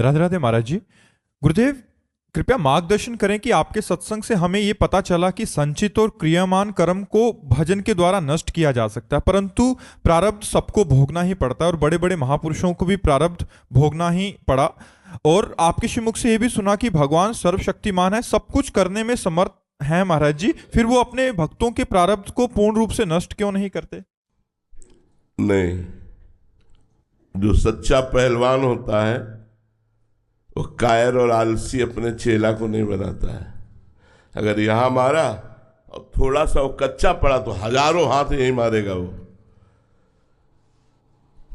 राधे राधे महाराज जी। गुरुदेव, कृपया मार्गदर्शन करें कि आपके सत्संग से हमें ये पता चला कि संचित और क्रियामान कर्म को भजन के द्वारा नष्ट किया जा सकता है, परंतु प्रारब्ध सबको भोगना ही पड़ता है और बड़े बड़े महापुरुषों को भी प्रारब्ध भोगना ही पड़ा। और आपके श्रीमुख से ये भी सुना कि भगवान सर्वशक्तिमान है, सब कुछ करने में समर्थ है महाराज जी, फिर वो अपने भक्तों के प्रारब्ध को पूर्ण रूप से नष्ट क्यों नहीं करते? नहीं, जो सच्चा पहलवान होता है वो कायर और आलसी अपने चेला को नहीं बनाता है। अगर यहां मारा और थोड़ा सा वो कच्चा पड़ा तो हजारों हाथ यही मारेगा वो।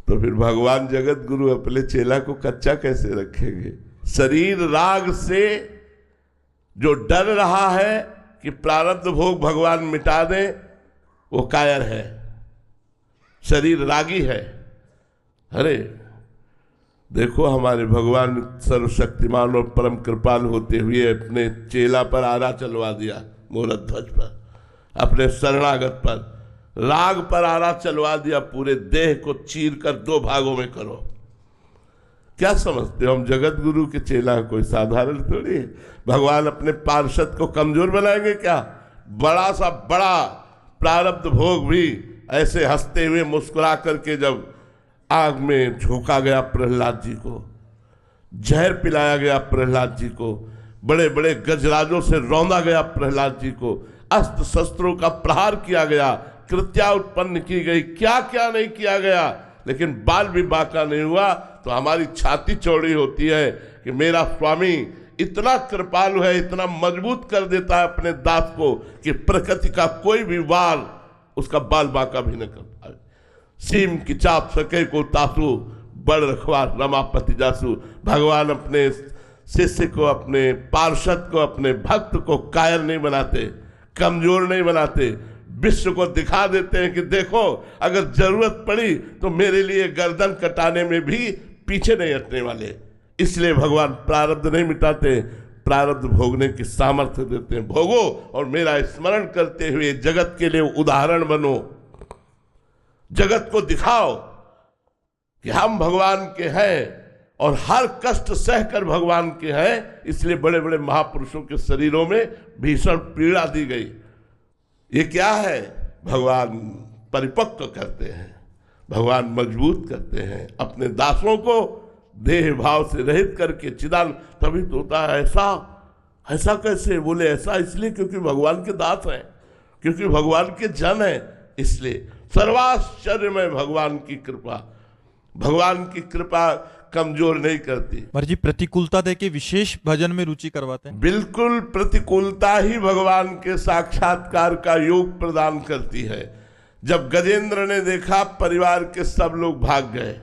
तो फिर भगवान जगत गुरु अपने चेला को कच्चा कैसे रखेंगे? शरीर राग से जो डर रहा है कि प्रारब्ध भोग भगवान मिटा दें, वो कायर है, शरीर रागी है। अरे देखो, हमारे भगवान सर्वशक्तिमान और परम कृपाल होते हुए अपने चेला पर आरा चलवा दिया, मूरत ध्वज पर, अपने शरणागत पर राग पर आरा चलवा दिया। पूरे देह को चीर कर 2 भागों में करो। क्या समझते हो हम जगत गुरु के चेला कोई साधारण थोड़ी है? भगवान अपने पार्षद को कमजोर बनाएंगे क्या? बड़ा सा बड़ा प्रारब्ध भोग भी ऐसे हंसते हुए मुस्कुरा करके जब आग में झोंका गया प्रहलाद जी को, जहर पिलाया गया प्रहलाद जी को, बड़े बड़े गजराजों से रौंदा गया प्रहलाद जी को, अस्त्र शस्त्रों का प्रहार किया गया, कृत्या उत्पन्न की गई, क्या क्या नहीं किया गया, लेकिन बाल भी बाका नहीं हुआ। तो हमारी छाती चौड़ी होती है कि मेरा स्वामी इतना कृपालु है, इतना मजबूत कर देता है अपने दास को कि प्रकृति का कोई भी वार उसका बाल बाका भी न कर पाए। सीम की चाप सके को तासु, बड़ रखवार रमापति जासु। भगवान अपने शिष्य को, अपने पार्षद को, अपने भक्त को कायर नहीं बनाते, कमजोर नहीं बनाते, विश्व को दिखा देते हैं कि देखो अगर जरूरत पड़ी तो मेरे लिए गर्दन कटाने में भी पीछे नहीं हटने वाले। इसलिए भगवान प्रारब्ध नहीं मिटाते, प्रारब्ध भोगने की सामर्थ्य देते हैं। भोगो और मेरा स्मरण करते हुए जगत के लिए उदाहरण बनो, जगत को दिखाओ कि हम भगवान के हैं और हर कष्ट सहकर भगवान के हैं। इसलिए बड़े बड़े महापुरुषों के शरीरों में भीषण पीड़ा दी गई। ये क्या है? भगवान परिपक्व करते हैं, भगवान मजबूत करते हैं अपने दासों को, देह भाव से रहित करके चिदान। तभी तो होता है ऐसा कैसे बोले? ऐसा इसलिए क्योंकि भगवान के दास हैं, क्योंकि भगवान के जन हैं। इसलिए सर्वाश्चर्य में भगवान की कृपा, भगवान की कृपा कमजोर नहीं करती। महाराज जी, प्रतिकूलता दे के विशेष भजन में रुचि करवाते हैं। बिल्कुल, प्रतिकूलता ही भगवान के साक्षात्कार का योग प्रदान करती है। जब गजेंद्र ने देखा परिवार के सब लोग भाग गए,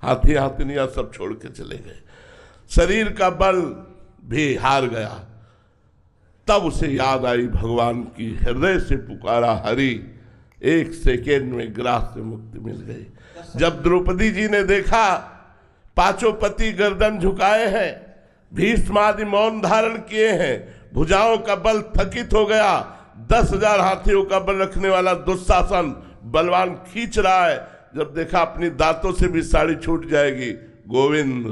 हाथी हाथिनियां सब छोड़ के चले गए, शरीर का बल भी हार गया, तब उसे याद आई भगवान की, हृदय से पुकारा हरि, 1 सेकेंड में ग्रास से मुक्ति मिल गई। जब द्रौपदी जी ने देखा पांचों पति गर्दन झुकाए हैं, भीष्मादि मौन धारण किए हैं, भुजाओं का बल थकित हो गया, 10,000 हाथियों का बल रखने वाला दुशासन बलवान खींच रहा है, जब देखा अपनी दांतों से भी साड़ी छूट जाएगी, गोविंद,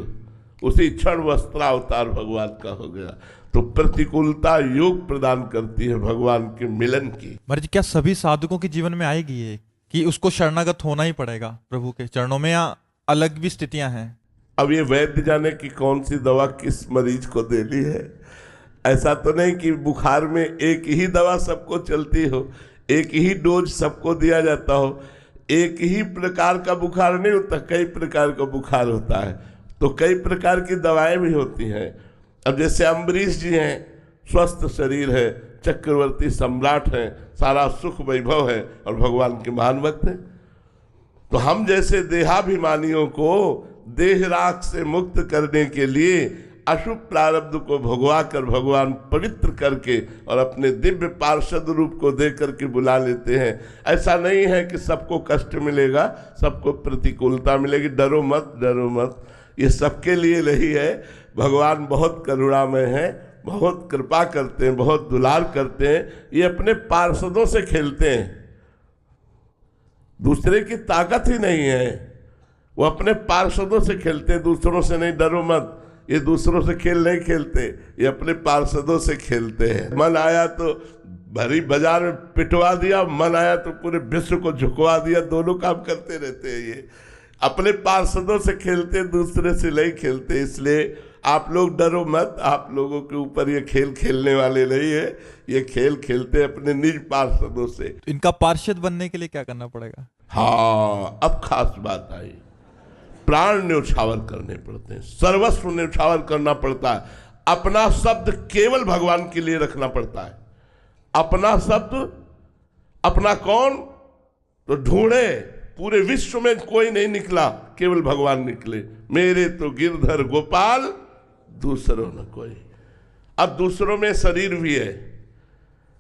उसी क्षण वस्त्रावतार भगवान का हो गया। तो प्रतिकूलता योग प्रदान करती है भगवान के मिलन की। महाराज जी, क्या सभी साधकों के जीवन में आएगी ये कि उसको शरणागत होना ही पड़ेगा प्रभु के चरणों में, या अलग भी स्थितियां हैं? अब ये वैद्य जाने की कौन सी दवा किस मरीज को देनी है। ऐसा तो नहीं कि बुखार में एक ही दवा सबको चलती हो, एक ही डोज सबको दिया जाता हो। एक ही प्रकार का बुखार नहीं होता, कई प्रकार का बुखार होता है, तो कई प्रकार की दवाएं भी होती हैं। अब जैसे अम्बरीश जी हैं, स्वस्थ शरीर है, चक्रवर्ती सम्राट हैं, सारा सुख वैभव है और भगवान के महान भक्त हैं। तो हम जैसे देहाभिमानियों को देह राग से मुक्त करने के लिए अशुभ प्रारब्ध को भगवा कर भगवान पवित्र करके और अपने दिव्य पार्षद रूप को दे करके बुला लेते हैं। ऐसा नहीं है कि सबको कष्ट मिलेगा, सबको प्रतिकूलता मिलेगी। डरो मत, डरो मत, ये सबके लिए नहीं है। भगवान बहुत करुणामय है, बहुत कृपा करते हैं, बहुत दुलार करते हैं। ये अपने पार्षदों से खेलते हैं, दूसरे की ताकत ही नहीं है, वो अपने पार्षदों से खेलते हैं, दूसरों से नहीं। डरो मत, ये दूसरों से खेल नहीं खेलते, ये अपने पार्षदों से खेलते हैं। मन आया तो भरी बाजार में पिटवा दिया, मन आया तो पूरे विश्व को झुकवा दिया, दोनों काम करते रहते हैं। ये अपने पार्षदों से खेलते, दूसरे से नहीं खेलते। इसलिए आप लोग डरो मत, आप लोगों के ऊपर ये खेल खेलने वाले नहीं है, ये खेल खेलते अपने निज पार्षदों से। इनका पार्षद बनने के लिए क्या करना पड़ेगा? हाँ, अब खास बात आई, प्राण न्यौछावर करने पड़ते हैं, सर्वस्व न्यौछावर करना पड़ता है। अपना शब्द केवल भगवान के लिए रखना पड़ता है। अपना शब्द, अपना कौन, तो ढूंढे, पूरे विश्व में कोई नहीं निकला, केवल भगवान निकले। मेरे तो गिरधर गोपाल, दूसरों न कोई। अब दूसरों में शरीर भी है,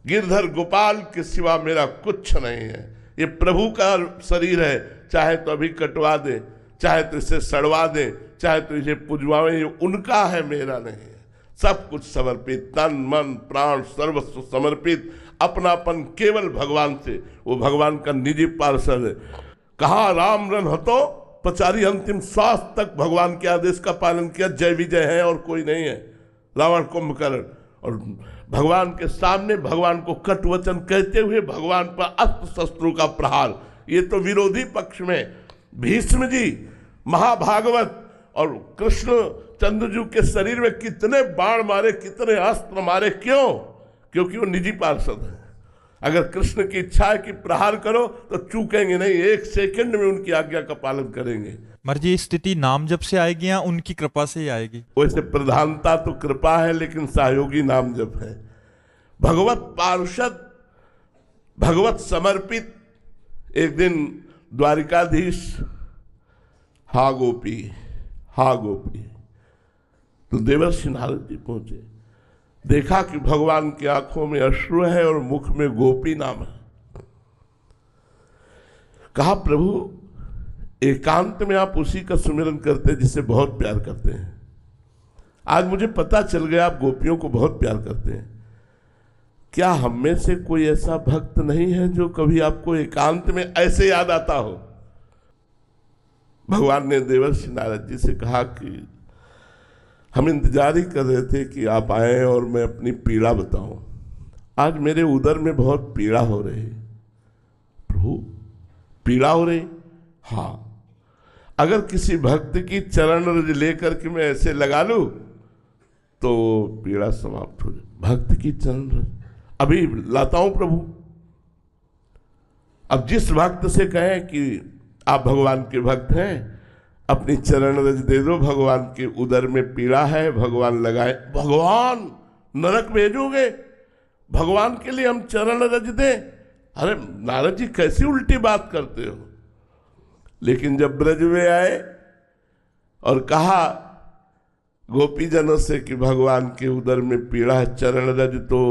गिरधर गोपाल के सिवा मेरा कुछ नहीं है। ये प्रभु का शरीर है, चाहे तो अभी कटवा दे, चाहे तो इसे सड़वा दे, चाहे तो इसे पुजवावे, ये उनका है, मेरा नहीं है। सब कुछ समर्पित, तन मन प्राण सर्वस्व समर्पित, अपनापन केवल भगवान से। वो भगवान का निजी पार्षद है। कहा राम रन हतो पचारी, अंतिम श्वास तक भगवान के आदेश का पालन किया। जय विजय है और कोई नहीं है, रावण कुंभकर्ण। और भगवान के सामने भगवान को कट वचन कहते हुए भगवान पर अस्त्र शस्त्रों का प्रहार। ये तो विरोधी पक्ष में भीष्म जी, महाभागवत और कृष्ण चंद्रजू के शरीर में कितने बाण मारे, कितने अस्त्र मारे। क्यों? क्योंकि वो निजी पार्षद है। अगर कृष्ण की इच्छा है कि प्रहार करो तो चूकेंगे नहीं, एक सेकंड में उनकी आज्ञा का पालन करेंगे। मर्जी स्थिति नाम जप से आएगी या उनकी कृपा से ही आएगी? वैसे प्रधानता तो कृपा है, लेकिन सहयोगी नाम जप है। भगवत पार्षद, भगवत समर्पित। एक दिन द्वारिकाधीश, हा गोपी, हा गोपी, तो देवर्षि नारद जी पहुंचे। देखा कि भगवान की आंखों में अश्रु है और मुख में गोपी नाम है। कहा प्रभु, एकांत में आप उसी का सुमिरन करते हैं जिसे बहुत प्यार करते हैं। आज मुझे पता चल गया आप गोपियों को बहुत प्यार करते हैं। क्या हम में से कोई ऐसा भक्त नहीं है जो कभी आपको एकांत में ऐसे याद आता हो? भगवान ने देवर्षि नारद जी से कहा कि हम इंतजार ही कर रहे थे कि आप आए और मैं अपनी पीड़ा बताऊं। आज मेरे उदर में बहुत पीड़ा हो रही है। प्रभु, पीड़ा हो रही? हाँ। अगर किसी भक्त की चरण रज लेकर के मैं ऐसे लगा लूं तो पीड़ा समाप्त हो जाए। भक्त की चरण रज अभी लाता हूं प्रभु। अब जिस भक्त से कहें कि आप भगवान के भक्त हैं, अपनी चरण रज दे दो, भगवान के उदर में पीड़ा है, भगवान लगाए। भगवान नरक भेजोगे? भगवान के लिए हम चरण रज दें? अरे नारद जी, कैसी उल्टी बात करते हो। लेकिन जब ब्रज में आए और कहा गोपीजनों से कि भगवान के उदर में पीड़ा है, चरण रज, तो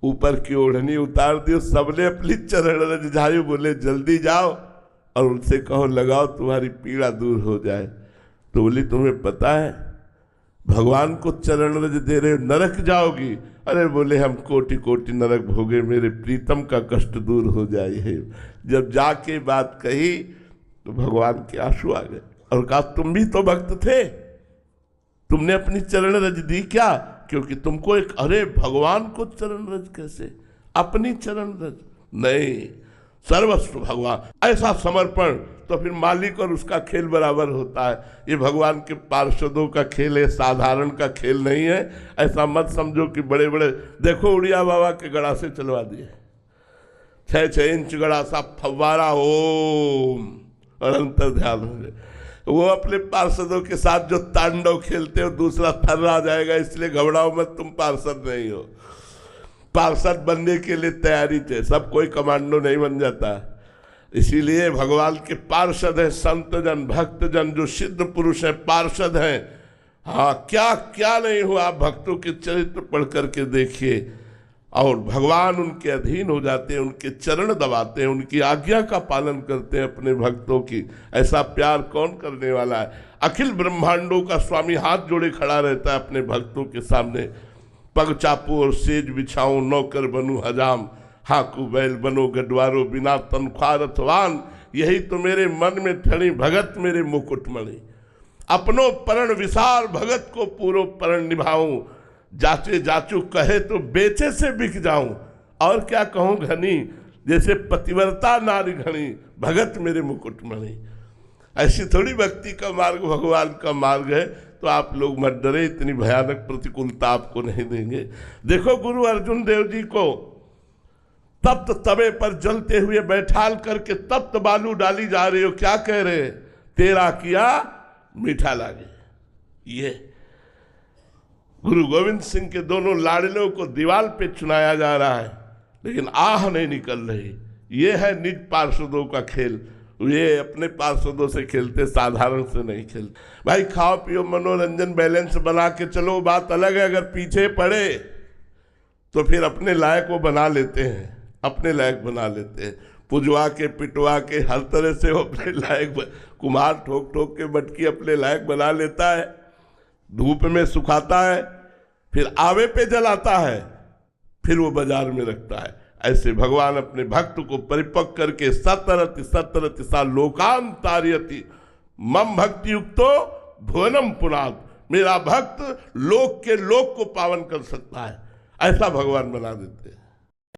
ऊपर की ओढ़नी उतार दी। सबने अपनी चरण रज झाई, बोले जल्दी जाओ और उनसे कहो लगाओ, तुम्हारी पीड़ा दूर हो जाए। तो बोली तुम्हें पता है भगवान को चरण रज दे रहे, नरक जाओगी? अरे बोले हम कोटि कोटि नरक भोगे, मेरे प्रीतम का कष्ट दूर हो जाए। जब जाके बात कही तो भगवान के आंसू आ गए और कहा तुम भी तो भक्त थे, तुमने अपनी चरण रज दी क्या? क्योंकि तुमको एक, अरे भगवान को चरण रज कैसे? अपनी चरण रज नहीं, सर्वस्व भगवान। ऐसा समर्पण तो फिर मालिक और उसका खेल बराबर होता है। ये भगवान के पार्षदों का खेल है, साधारण का खेल नहीं है। ऐसा मत समझो कि बड़े बड़े, देखो उड़िया बाबा के गड़ा से चलवा दिए, 6-6 इंच गड़ा सा फव्वारा, ओम, और अंतर ध्यान हो जाए। वो अपने पार्षदों के साथ जो तांडव खेलते हो, दूसरा थर्रा जाएगा। इसलिए घबराओ मत, तुम पार्षद नहीं हो। पार्षद बनने के लिए तैयारी थे, सब कोई कमांडो नहीं बन जाता। इसीलिए भगवान के पार्षद हैं संत जन, भक्त जन, जो सिद्ध पुरुष हैं, पार्षद हैं। हाँ, क्या क्या नहीं हुआ, आप भक्तों के चरित्र पढ़ करके देखिए। और भगवान उनके अधीन हो जाते हैं, उनके चरण दबाते हैं, उनकी आज्ञा का पालन करते हैं अपने भक्तों की। ऐसा प्यार कौन करने वाला है? अखिल ब्रह्मांडों का स्वामी हाथ जोड़े खड़ा रहता है अपने भक्तों के सामने। पग चापू और सेज बिछाऊं, नौकर बनूं हजाम, हाकू बैल बनो गडवारो, बिना तनख्वाह रथवान, यही तो मेरे मन में ठड़ी भगत मेरे मुकुटमणि। अपनो परण विसार भगत को पूरो परण निभाऊं, जाचे जाचू कहे तो बेचे से बिक जाऊं, और क्या कहूं घनी, जैसे पतिव्रता नारी घनी, भगत मेरे मुकुटमणि। ऐसी थोड़ी भक्ति का मार्ग भगवान का मार्ग है। तो आप लोग मत डरे, इतनी भयानक प्रतिकूलता आपको नहीं देंगे। देखो गुरु अर्जुन देव जी को तप्त तवे पर जलते हुए बैठाल करके तप्त बालू डाली जा रही हो, क्या कह रहे, तेरा किया मीठा लागे। ये गुरु गोविंद सिंह के दोनों लाडलों को दीवार पे चुनाया जा रहा है, लेकिन आह नहीं निकल रही। ये है निज पार्षदों का खेल। ये अपने पार्षदों से खेलते, साधारण से नहीं खेलते। भाई खाओ पियो मनोरंजन बैलेंस बना के चलो, बात अलग है। अगर पीछे पड़े तो फिर अपने लायक वो बना लेते हैं, अपने लायक बना लेते हैं, पुजवा के पिटवा के हर तरह से वो अपने लायक कुम्हार ठोक ठोक के मटकी अपने लायक बना लेता है, धूप में सुखाता है, फिर आवे पे जलाता है, फिर वो बाजार में रखता है। ऐसे भगवान अपने भक्त को परिपक्व करके सतरति सतरति सा लोकान तारयति मम भक्ति युक्तो भुवनम पुनाद, मेरा भक्त लोक के लोक को पावन कर सकता है, ऐसा भगवान बना देते हैं।